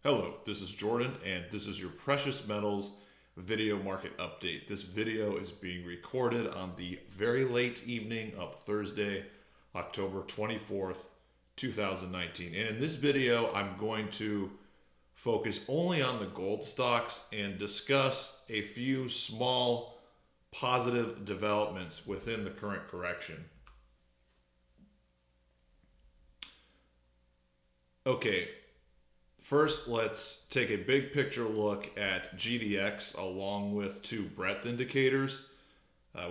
Hello, this is Jordan, and this is your precious metals video market update. This video is being recorded on the very late evening of Thursday, October 24th, 2019. And in this video, I'm going to focus only on the gold stocks and discuss a few small positive developments within the current correction. Okay, first, let's take a big picture look at GDX along with two breadth indicators.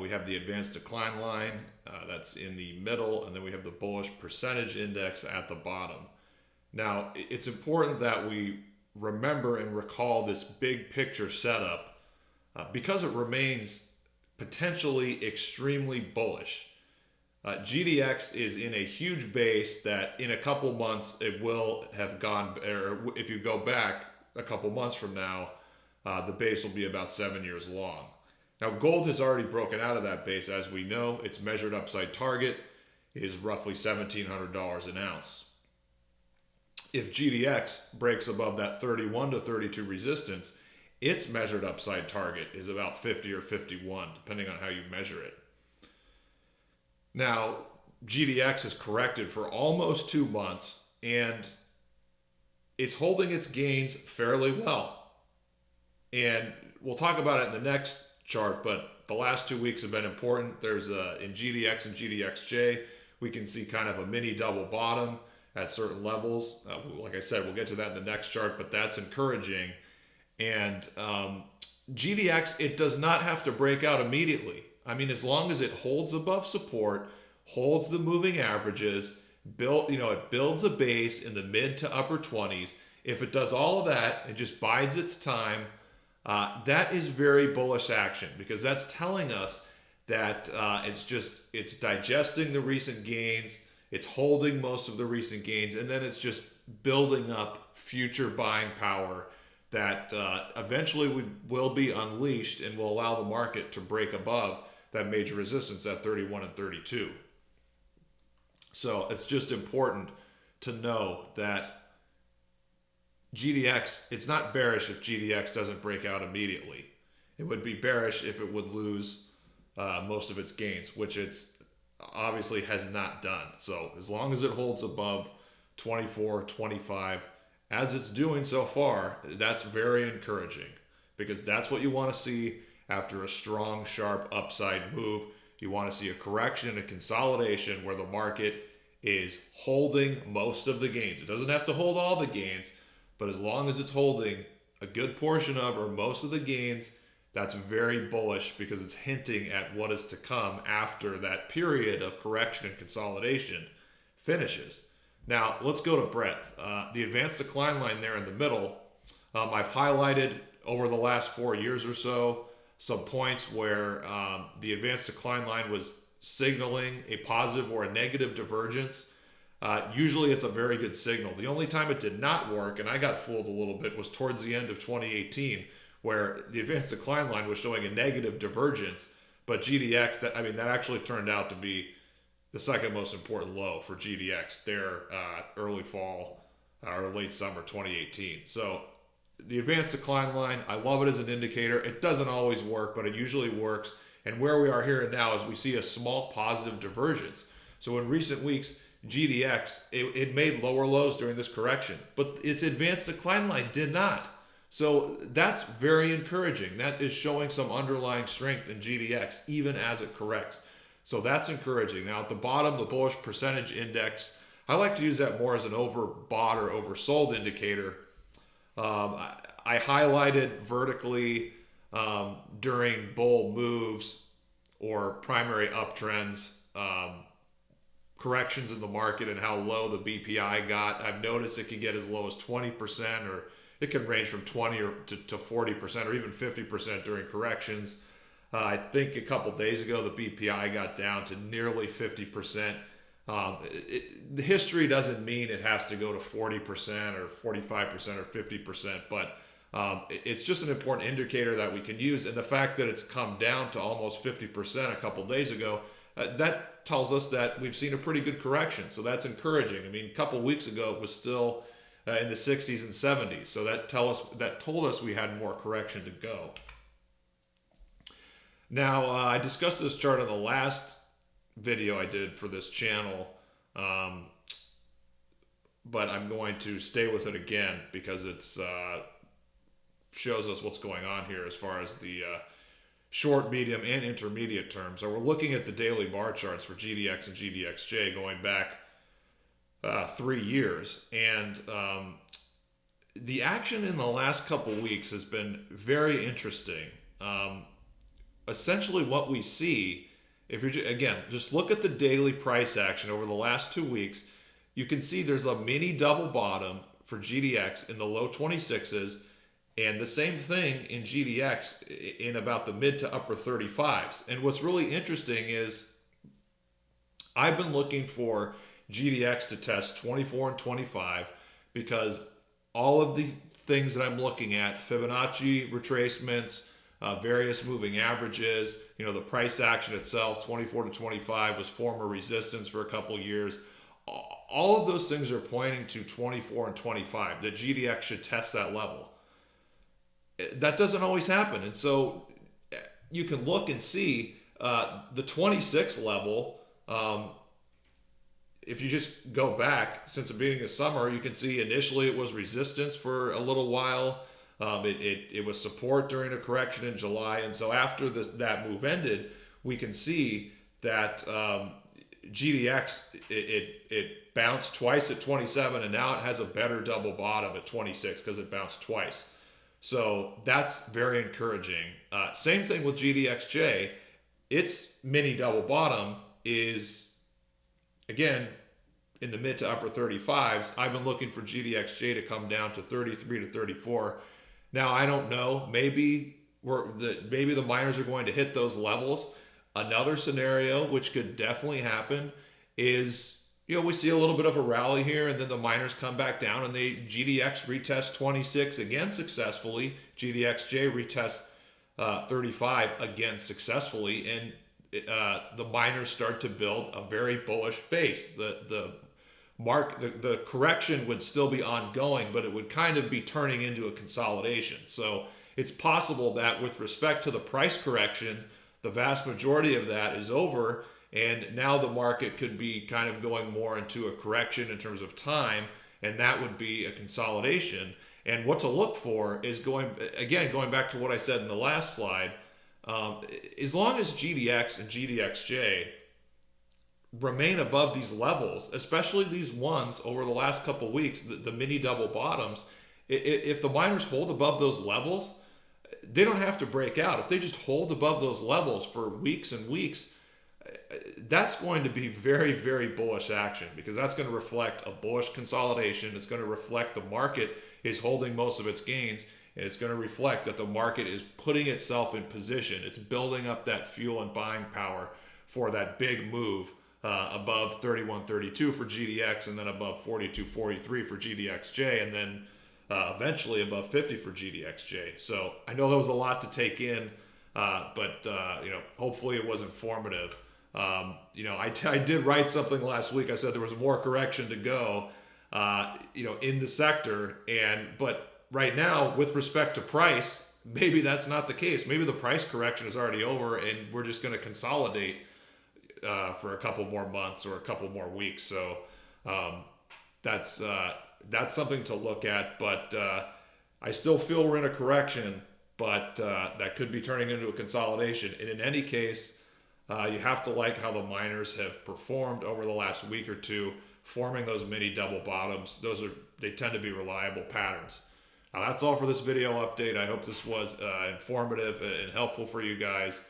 We have the advanced decline line that's in the middle, and then we have the bullish percentage index at the bottom. Now, it's important that we remember and recall this big picture setup because it remains potentially extremely bullish. GDX is in a huge base that in a couple months it will have gone, or if you go back a couple months from now, the base will be about 7 years long. Now, gold has already broken out of that base, as we know. Its measured upside target is roughly $1,700 an ounce. If GDX breaks above that 31 to 32 resistance, its measured upside target is about 50 or 51, depending on how you measure it. Now, GDX has corrected for almost 2 months, and it's holding its gains fairly well. And we'll talk about it in the next chart, but the last 2 weeks have been important. There's in GDX and GDXJ, we can see kind of a mini double bottom at certain levels. Like I said, we'll get to that in the next chart, but that's encouraging. And GDX, it does not have to break out immediately. I mean, as long as it holds above support, holds the moving averages, it builds a base in the mid to upper 20s. If it does all of that and just bides its time, that is very bullish action, because that's telling us that it's digesting the recent gains, it's holding most of the recent gains, and then it's just building up future buying power that eventually will be unleashed and will allow the market to break above that major resistance at 31 and 32. So it's just important to know that GDX, it's not bearish if GDX doesn't break out immediately. It would be bearish if it would lose most of its gains, which it's obviously has not done. So as long as it holds above 24, 25, as it's doing so far, that's very encouraging, because that's what you want to see after a strong, sharp upside move. You want to see a correction and a consolidation where the market is holding most of the gains. It doesn't have to hold all the gains, but as long as it's holding a good portion of or most of the gains, that's very bullish, because it's hinting at what is to come after that period of correction and consolidation finishes. Now, let's go to breadth. The advanced decline line there in the middle, I've highlighted over the last 4 years or so some points where the advanced decline line was signaling a positive or a negative divergence. Usually it's a very good signal. The only time it did not work, and I got fooled a little bit, was towards the end of 2018, where the advanced decline line was showing a negative divergence, but GDX, that actually turned out to be the second most important low for GDX there early fall or late summer 2018. So the advanced decline line, I love it as an indicator. It doesn't always work, but it usually works. And where we are here and now is we see a small positive divergence. So in recent weeks, GDX, it made lower lows during this correction, but its advanced decline line did not. So that's very encouraging. That is showing some underlying strength in GDX, even as it corrects. So that's encouraging. Now at the bottom, the bullish percentage index, I like to use that more as an overbought or oversold indicator. I highlighted vertically during bull moves or primary uptrends, corrections in the market and how low the BPI got. I've noticed it can get as low as 20%, or it can range from 20 to 40% or even 50% during corrections. I think a couple days ago, the BPI got down to nearly 50%. The history doesn't mean it has to go to 40% or 45% or 50%, but it's just an important indicator that we can use. And the fact that it's come down to almost 50% a couple days ago, that tells us that we've seen a pretty good correction. So that's encouraging. I mean, a couple weeks ago, it was still in the 60s and 70s. So that told us we had more correction to go. Now, I discussed this chart in the last video I did for this channel, but I'm going to stay with it again because it's shows us what's going on here as far as the short, medium, and intermediate term. So we're looking at the daily bar charts for GDX and GDXJ going back 3 years, and the action in the last couple weeks has been very interesting. Essentially what we see, if you're again just look at the daily price action over the last 2 weeks, you can see there's a mini double bottom for GDX in the low 26s, and the same thing in GDX in about the mid to upper 35s. And what's really interesting is I've been looking for GDX to test 24 and 25 because all of the things that I'm looking at, Fibonacci retracements, various moving averages, the price action itself, 24 to 25 was former resistance for a couple years. All of those things are pointing to 24 and 25, that GDX should test that level. That doesn't always happen. And so you can look and see the 26 level. If you just go back since the beginning of summer, you can see initially it was resistance for a little while. It was support during a correction in July. And so after that move ended, we can see that GDX, it bounced twice at 27, and now it has a better double bottom at 26 because it bounced twice. So that's very encouraging. Same thing with GDXJ. Its mini double bottom is, again, in the mid to upper 35s. I've been looking for GDXJ to come down to 33 to 34. Now, I don't know. Maybe the miners are going to hit those levels. Another scenario, which could definitely happen, is we see a little bit of a rally here, and then the miners come back down, and GDX retest 26 again successfully. GDXJ retest 35 again successfully, and the miners start to build a very bullish base. The correction would still be ongoing, but it would kind of be turning into a consolidation. So it's possible that with respect to the price correction, the vast majority of that is over, and now the market could be kind of going more into a correction in terms of time, and that would be a consolidation. And what to look for is going back to what I said in the last slide, as long as GDX and GDXJ remain above these levels, especially these ones over the last couple weeks, the mini double bottoms, if the miners hold above those levels, they don't have to break out. If they just hold above those levels for weeks and weeks, that's going to be very, very bullish action, because that's going to reflect a bullish consolidation. It's going to reflect the market is holding most of its gains, and it's going to reflect that the market is putting itself in position. It's building up that fuel and buying power for that big move above 31.32 for GDX, and then above 42.43 for GDXJ, and then eventually above 50 for GDXJ. So I know that was a lot to take in, but hopefully it was informative. I did write something last week. I said there was more correction to go, in the sector, but right now, with respect to price, maybe that's not the case. Maybe the price correction is already over, and we're just going to consolidate for a couple more months or a couple more weeks. So that's something to look at. But I still feel we're in a correction, but that could be turning into a consolidation. And in any case, you have to like how the miners have performed over the last week or two, forming those mini double bottoms. They tend to be reliable patterns. That's all for this video update. I hope this was informative and helpful for you guys.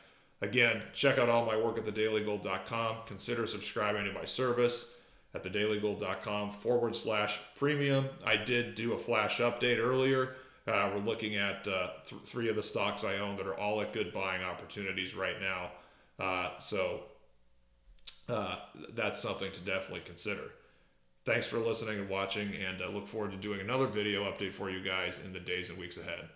Again, check out all my work at thedailygold.com. Consider subscribing to my service at thedailygold.com/premium. I did do a flash update earlier. We're looking at 3 of the stocks I own that are all at good buying opportunities right now. So that's something to definitely consider. Thanks for listening and watching, and I look forward to doing another video update for you guys in the days and weeks ahead.